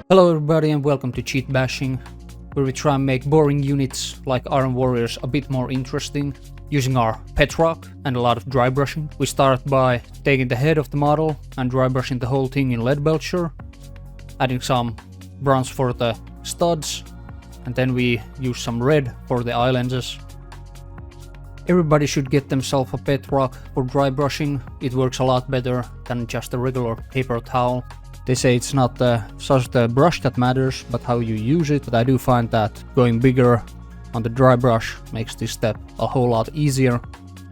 Hello everybody and welcome to Cheat Bashing, where we try and make boring units like Iron Warriors a bit more interesting, using our pet rock and a lot of dry brushing. We start by taking the head of the model and dry brushing the whole thing in lead belcher, adding some bronze for the studs, and then we use some red for the eye lenses. Everybody should get themselves a pet rock for dry brushing. It works a lot better than just a regular paper towel. They say it's not such the brush that matters, but how you use it. But I do find that going bigger on the dry brush makes this step a whole lot easier.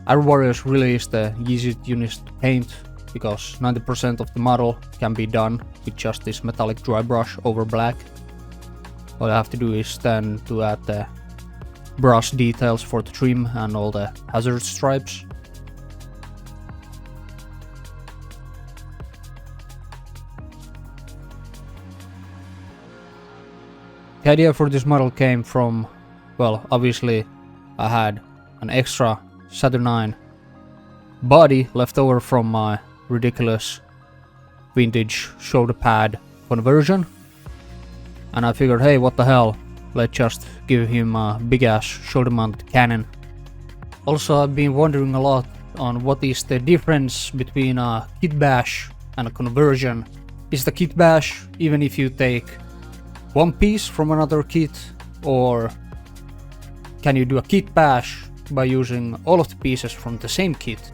Iron Warriors really is the easiest unit to paint, because 90% of the model can be done with just this metallic dry brush over black. All I have to do is then to add the brush details for the trim and all the hazard stripes. The idea for this model came from, well, obviously I had an extra Saturnine body left over from my ridiculous vintage shoulder pad conversion, and I figured, hey, what the hell, let's just give him a big ass shoulder mounted cannon. Also, I've been wondering a lot on what is the difference between a kit bash and a conversion. Is the kit bash even if you take one piece from another kit, or can you do a kit bash by using all of the pieces from the same kit?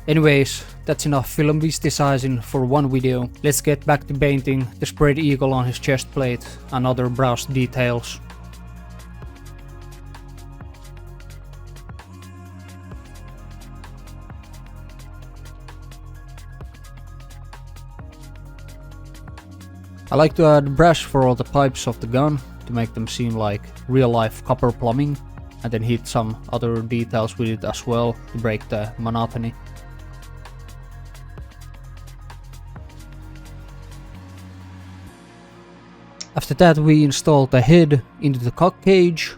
Anyways, that's enough film visticizing for one video. Let's get back to painting the spread eagle on his chest plate and other brows details. I like to add brass for all the pipes of the gun to make them seem like real life copper plumbing, and then hit some other details with it as well to break the monotony. After that, we install the head into the cock cage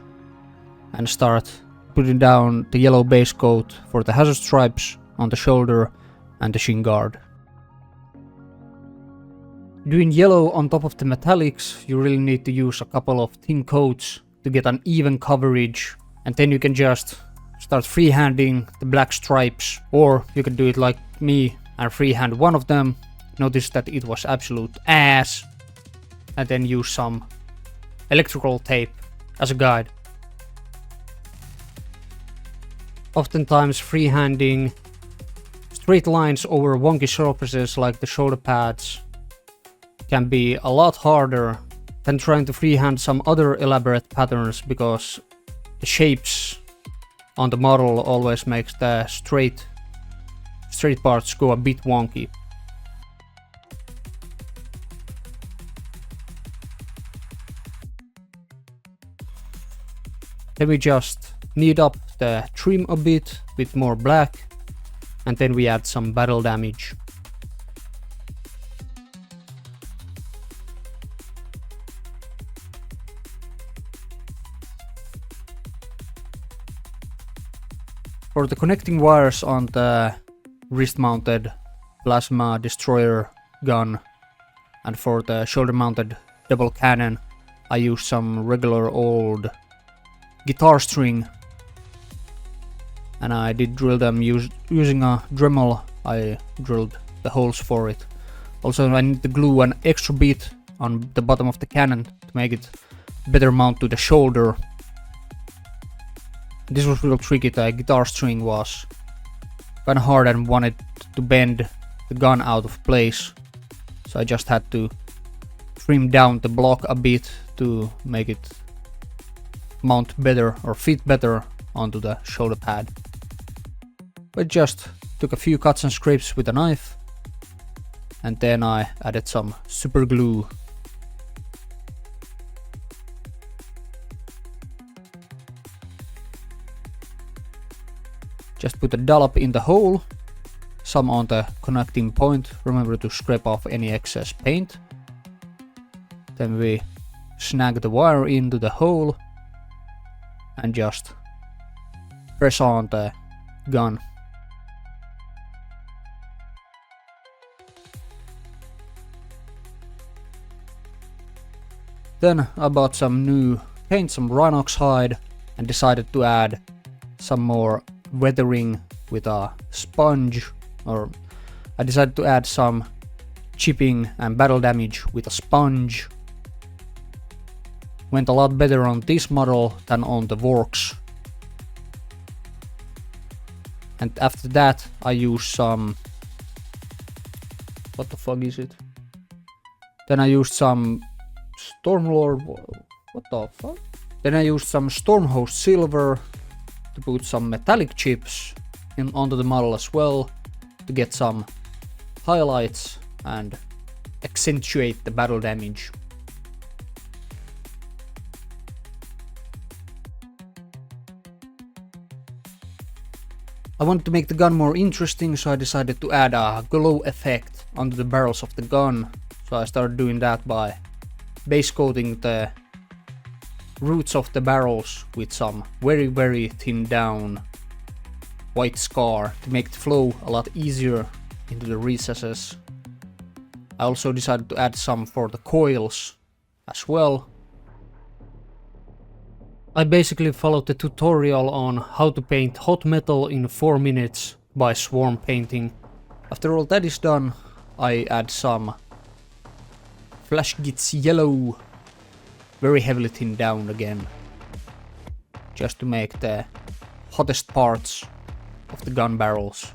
and start putting down the yellow base coat for the hazard stripes on the shoulder and the shin guard. Doing yellow on top of the metallics, you really need to use a couple of thin coats to get an even coverage, and then you can just start freehanding the black stripes, or you can do it like me and freehand one of them. Notice that it was absolute ass, and then use some electrical tape as a guide. Oftentimes freehanding straight lines over wonky surfaces like the shoulder pads can be a lot harder than trying to freehand some other elaborate patterns, because the shapes on the model always makes the straight parts go a bit wonky. Then we just knead up the trim a bit with more black, and then we add some battle damage. For the connecting wires on the wrist-mounted plasma destroyer gun and for the shoulder-mounted double cannon, I use some regular old guitar string, and I did drill them using a Dremel. I drilled the holes for it. Also, I need to glue an extra bit on the bottom of the cannon to make it better mount to the shoulder. This was real tricky. The guitar string was kinda hard and wanted to bend the gun out of place, so I just had to trim down the block a bit to make it mount better or fit better onto the shoulder pad. I just took a few cuts and scrapes with a knife, and then I added some super glue. Just put a dollop in the hole, some on the connecting point. Remember to scrape off any excess paint. Then we snag the wire into the hole and just press on the gun. Then I bought some new paint, some Rhinox hide, and decided to add some more weathering with a sponge, or I decided to add some chipping and battle damage with a sponge. Went a lot better on this model than on the Vorks. And after that I used some... what the fuck is it? Then I used some Stormlord... what the fuck? Then I used some Stormhost Silver to put some metallic chips onto the model as well, to get some highlights and accentuate the battle damage. I wanted to make the gun more interesting, so I decided to add a glow effect onto the barrels of the gun. So I started doing that by base coating the roots of the barrels with some very thin down white scar to make the flow a lot easier into the recesses. I also decided to add some for the coils as well. I basically followed the tutorial on how to paint hot metal in 4 minutes by swarm painting. After all that is done, I add some Flash Gits Yellow, very heavily thinned down again, just to make the hottest parts of the gun barrels.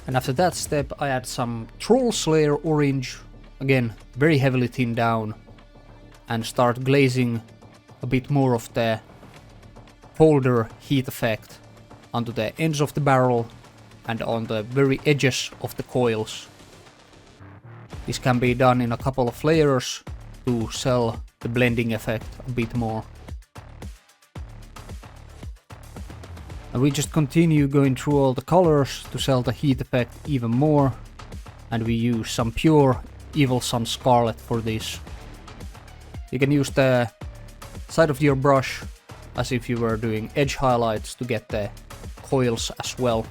And after that step I add some Troll Slayer orange, again very heavily thinned down, and start glazing a bit more of the colder heat effect onto the ends of the barrel and on the very edges of the coils. This can be done in a couple of layers to sell the blending effect a bit more. And we just continue going through all the colors to sell the heat effect even more, and we use some pure Evil Sun Scarlet for this. You can use the side of your brush as if you were doing edge highlights to get the coils as well.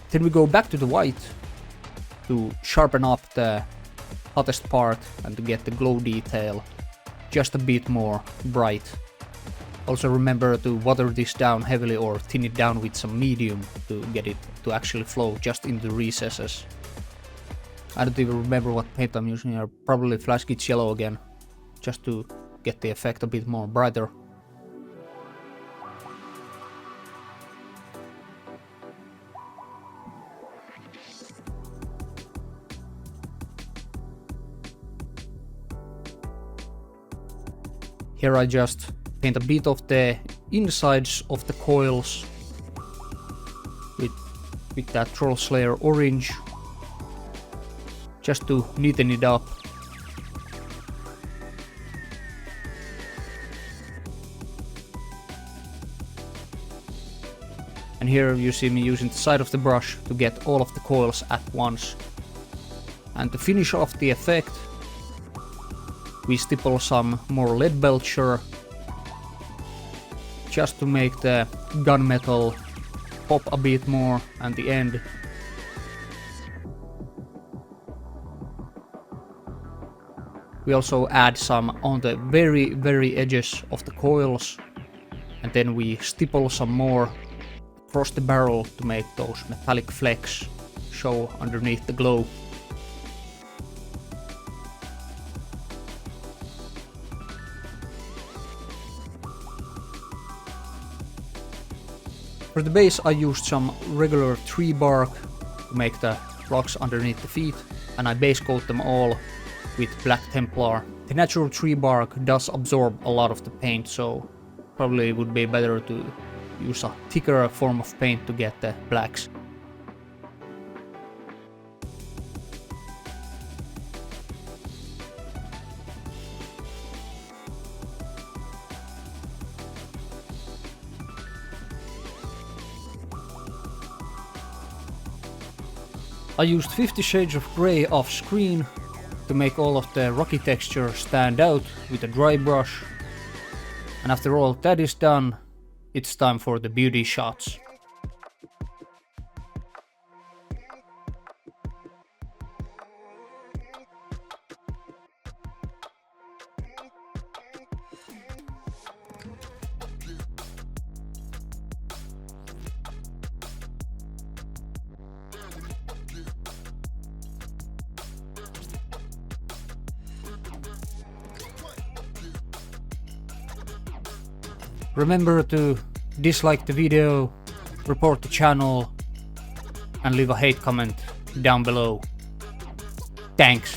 Then we go back to the white to sharpen up the hottest part and to get the glow detail just a bit more bright. Also remember to water this down heavily or thin it down with some medium to get it to actually flow just into the recesses. I don't even remember what paint I'm using here, probably Flash Gits Yellow again, just to get the effect a bit more brighter. Here I just paint a bit of the insides of the coils with that Troll Slayer orange, just to neaten it up. And here you see me using the side of the brush to get all of the coils at once. And to finish off the effect, we stipple some more lead belcher just to make the gunmetal pop a bit more at the end. We also add some on the very edges of the coils, and then we stipple some more across the barrel to make those metallic flecks show underneath the glow. For the base I used some regular tree bark to make the rocks underneath the feet, and I base coat them all with Black Templar. The natural tree bark does absorb a lot of the paint, so probably it would be better to use a thicker form of paint to get the blacks. I used 50 Shades of Grey off screen to make all of the rocky texture stand out with a dry brush. And after all that is done, it's time for the beauty shots. Remember to dislike the video, report the channel, and leave a hate comment down below. Thanks.